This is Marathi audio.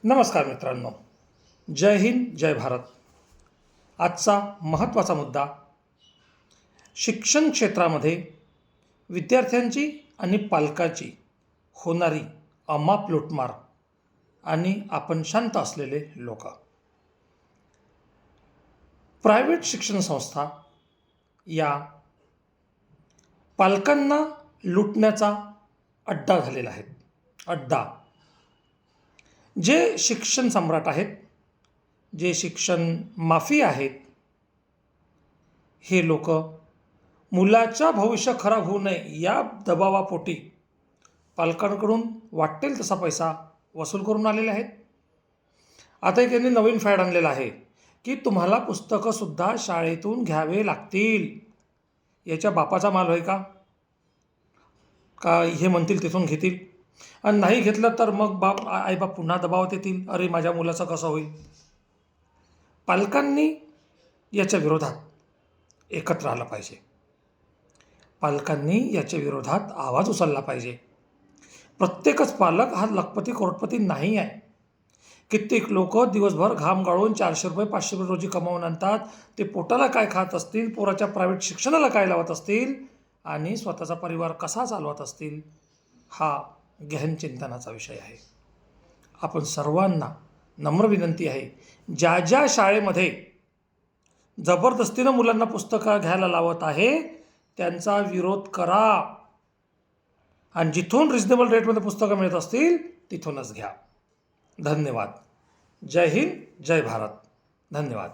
नमस्कार मित्रांनो, जय हिंद जय भारत. आजचा महत्त्वाचा मुद्दा, शिक्षण क्षेत्रामध्ये विद्यार्थ्यांची आणि पालकांची होणारी अमाप लूटमार आणि आपण शांत असलेले लोक. प्रायव्हेट शिक्षण संस्था या पालकांना लुटण्याचा अड्डा झालेला आहे. अड्डा. जे शिक्षण सम्राट आहेत, जे शिक्षण माफी आहेत, हे लोक मुलाचं भविष्य खराब होऊ नये या दबावापोटी पालकांकडून वाटेल तसा पैसा वसूल करून आलेले आहेत. आता एक यांनी नवीन फॅड आणलेला आहे की तुम्हाला पुस्तकंसुद्धा शाळेतून घ्यावे लागतील. याच्या बापाचा माल होय का हे म्हणतील तिथून घेतील, आणि नाही घेतलं तर मग आईबाप पुन्हा दबावात येतील, अरे माझ्या मुलाचं कसं होईल. पालकांनी याच्या विरोधात एकत्र आलं पाहिजे. पालकांनी याच्या विरोधात आवाज उचलला पाहिजे. प्रत्येकच पालक हा लखपती करोडपती नाही आहे. कित्येक लोक दिवसभर घाम गाळून 400 रुपये 500 रुपये रोजी कमावून आणतात. ते पोटाला काय खात असतील, पोराच्या प्रायव्हेट शिक्षणाला काय लावत असतील आणि स्वतःचा परिवार कसा चालवत असतील, हा गहन चिंतनाचा विषय आहे. आपण सर्वांना नम्र विनंती आहे, ज्या ज्या शाळेमध्ये जबरदस्तीनं मुलांना पुस्तकं घ्यायला लावत आहे त्यांचा विरोध करा, आणि जिथून रिजनेबल रेटमध्ये पुस्तकं मिळत असतील तिथूनच घ्या. धन्यवाद. जय हिंद जय भारत. धन्यवाद.